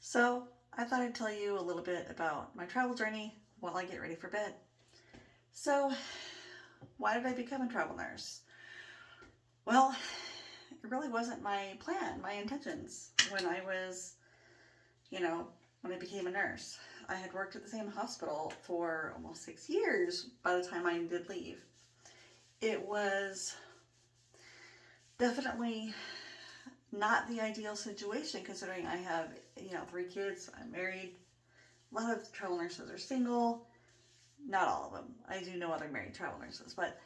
So, I thought I'd tell you a little bit about my travel journey while I get ready for bed. So, why did I become a travel nurse? Well, it really wasn't my plan, my intentions when I was, you know, when I became a nurse. I had worked at the same hospital for almost 6 years by the time I did leave. It was definitely not the ideal situation considering I have, 3 kids, I'm married. A lot of travel nurses are single. Not all of them. I do know other married travel nurses, but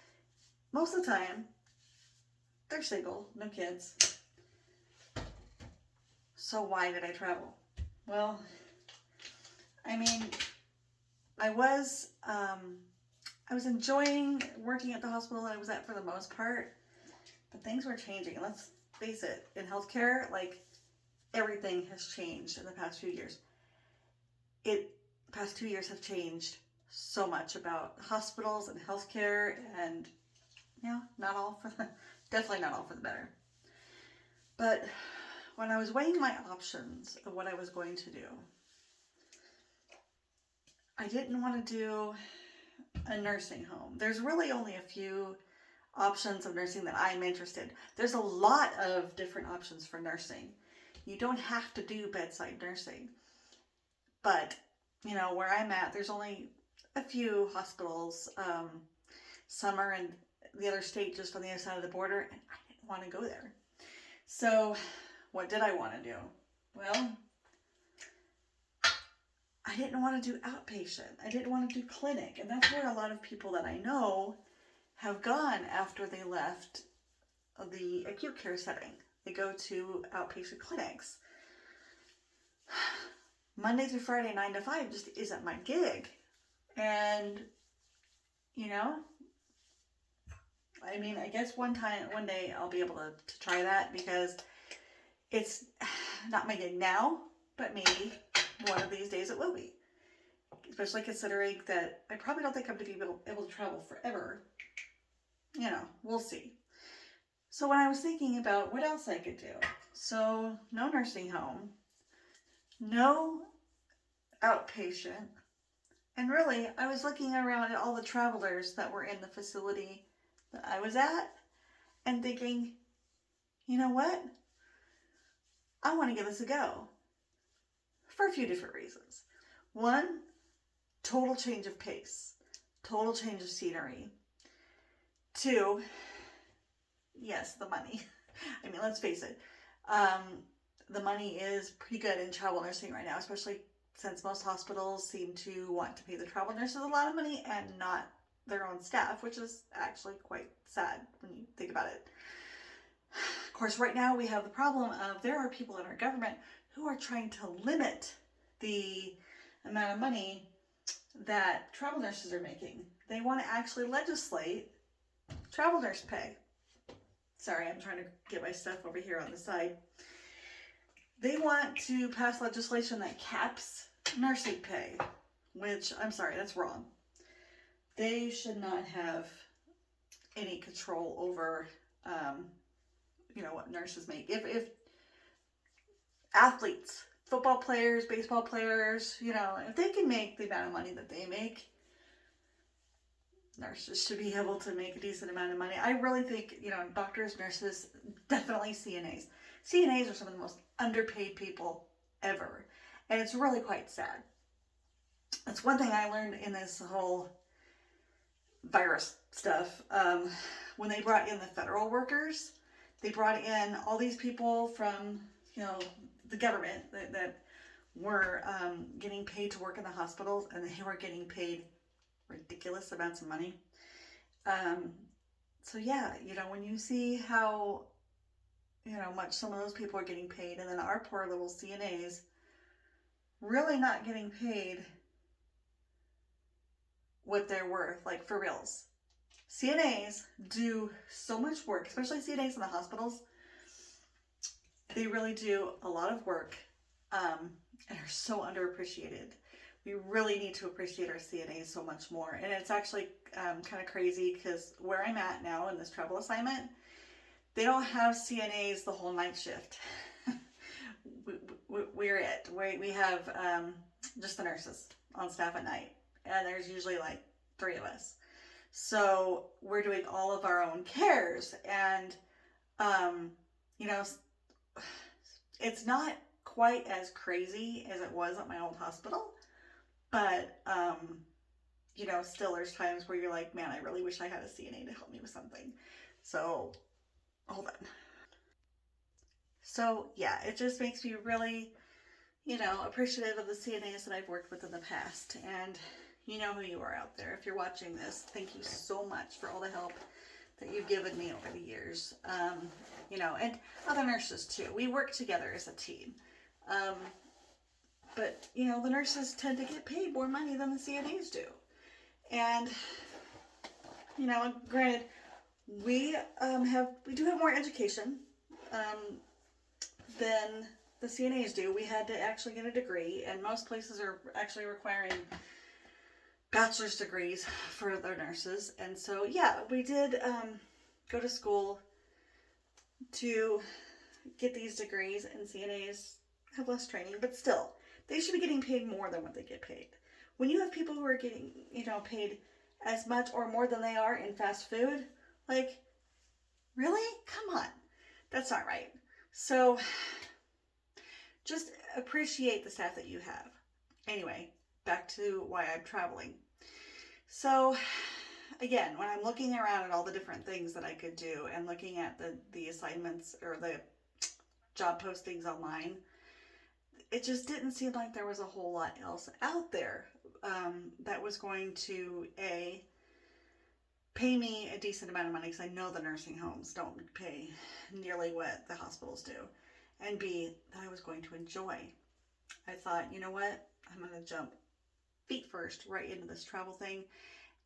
most of the time they're single, no kids. So why did I travel? Well, I mean, I was um, I was enjoying working at the hospital I was at for the most part, but things were changing. Let's face it, in healthcare, like everything has changed in the past few years. The past 2 years have changed so much about hospitals and healthcare, and not all for the definitely not all for the better. But when I was weighing my options of what I was going to do, I didn't want to do a nursing home. There's really only a few options of nursing that I'm interested. There's a lot of different options for nursing. You don't have to do bedside nursing. But, where I'm at, there's only a few hospitals. Some are in the other state just on the other side of the border, and I didn't want to go there. So, what did I want to do? Well, I didn't want to do outpatient. I didn't want to do clinic. And that's where a lot of people that I know have gone after they left the acute care setting. They go to outpatient clinics. Monday through Friday, 9 to 5 just isn't my gig. And, I guess one day I'll be able to try that because it's not my gig now, but maybe one of these days it will be. Especially considering that I probably don't think I'm going to be able to travel forever. We'll see. So when I was thinking about what else I could do, so no nursing home, no outpatient, and really I was looking around at all the travelers that were in the facility that I was at and thinking, you know what? I want to give this a go for a few different reasons. One, total change of pace, total change of scenery. Two, yes, the money. Let's face it. The money is pretty good in travel nursing right now, especially since most hospitals seem to want to pay the travel nurses a lot of money and not their own staff, which is actually quite sad when you think about it. Of course, right now we have the problem of there are people in our government who are trying to limit the amount of money that travel nurses are making. They want to actually legislate travel nurse pay. Sorry, I'm trying to get my stuff over here on the side. They want to pass legislation that caps nursing pay, which, I'm sorry, that's wrong. They should not have any control over, what nurses make. If athletes, football players, baseball players, if they can make the amount of money that they make, nurses should be able to make a decent amount of money. I really think, doctors, nurses, definitely CNAs. CNAs are some of the most underpaid people ever. And it's really quite sad. That's one thing I learned in this whole virus stuff. When they brought in the federal workers, they brought in all these people from, the government that were getting paid to work in the hospitals, and they were getting paid ridiculous amounts of money. So yeah, when you see how, much some of those people are getting paid, and then our poor little CNAs really not getting paid what they're worth, like for reals. CNAs do so much work, especially CNAs in the hospitals. They really do a lot of work and are so underappreciated. We really need to appreciate our CNAs so much more. And it's actually kind of crazy because where I'm at now in this travel assignment, they don't have CNAs the whole night shift. we're it. We have just the nurses on staff at night, and there's usually like 3 of us. So we're doing all of our own cares, and you know, it's not quite as crazy as it was at my old hospital, but you know, still there's times where you're like, man, I really wish I had a CNA to help me with something. So hold on. So yeah, it just makes me really, you know, appreciative of the CNAs that I've worked with in the past. And you know who you are out there. If you're watching this, thank you so much for all the help that you've given me over the years. You know, and other nurses too. We work together as a team. But, you know, the nurses tend to get paid more money than the CNAs do. And, you know, granted, we do have more education than the CNAs do. We had to actually get a degree, and most places are actually requiring bachelor's degrees for their nurses. And so, yeah, we did go to school to get these degrees, and CNAs have less training, but still, they should be getting paid more than what they get paid. When you have people who are getting, you know, paid as much or more than they are in fast food, like, really? Come on. That's not right. So, just appreciate the staff that you have. Anyway, back to why I'm traveling. So, again, when I'm looking around at all the different things that I could do and looking at the assignments or the job postings online, it just didn't seem like there was a whole lot else out there that was going to pay me a decent amount of money, because I know the nursing homes don't pay nearly what the hospitals do, and B, that I was going to enjoy. I thought, you know what, I'm going to jump feet first right into this travel thing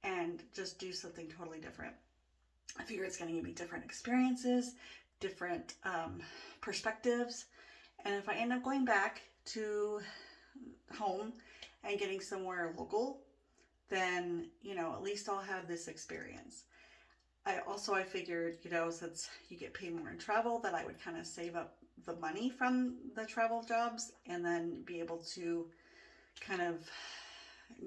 and just do something totally different. I figure it's going to give me different experiences, different perspectives, and if I end up going back to home and getting somewhere local, then, you know, at least I'll have this experience. I figured, you know, since you get paid more in travel, that I would kind of save up the money from the travel jobs and then be able to kind of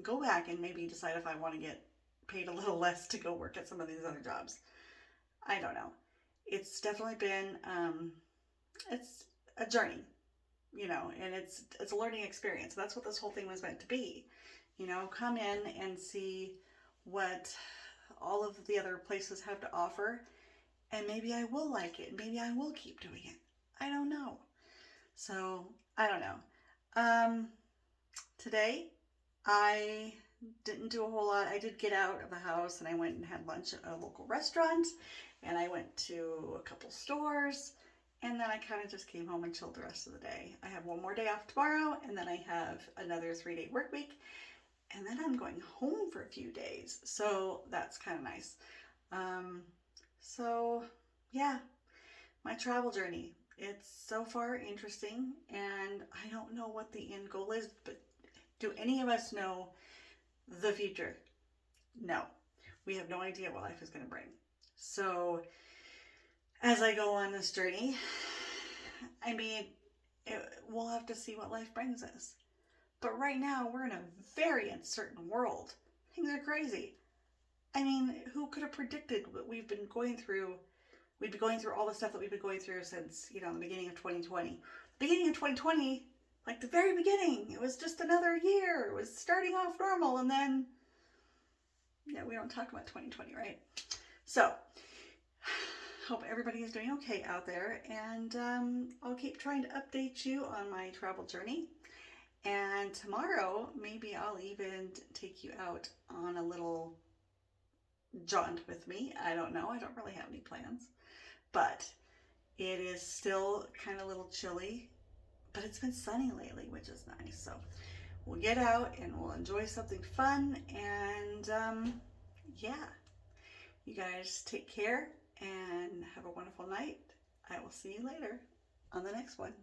go back and maybe decide if I want to get paid a little less to go work at some of these other jobs. I don't know. It's definitely been, it's a journey, you know, and it's a learning experience. That's what this whole thing was meant to be. You know, come in and see what all of the other places have to offer, and maybe I will like it. Maybe I will keep doing it. I don't know. So, I don't know. Today, I didn't do a whole lot. I did get out of the house and I went and had lunch at a local restaurant, and I went to a couple stores, and then I kind of just came home and chilled the rest of the day. I have one more day off tomorrow, and then I have another 3-day work week, and then I'm going home for a few days. So that's kind of nice. So yeah, my travel journey. It's so far interesting, and I don't know what the end goal is, but do any of us know the future? No. We have no idea what life is going to bring. So as I go on this journey, I mean, we'll have to see what life brings us. But right now, we're in a very uncertain world. Things are crazy. I mean, who could have predicted what we've been going through? We've been going through all the stuff that we've been going through since, you know, the beginning of 2020. The beginning of 2020, like the very beginning, it was just another year. It was starting off normal, and then, yeah, we don't talk about 2020, right? So, hope everybody is doing okay out there, and I'll keep trying to update you on my travel journey. And tomorrow, maybe I'll even take you out on a little jaunt with me. I don't know. I don't really have any plans. But it is still kind of a little chilly. But it's been sunny lately, which is nice. So we'll get out and we'll enjoy something fun. And yeah, you guys take care and have a wonderful night. I will see you later on the next one.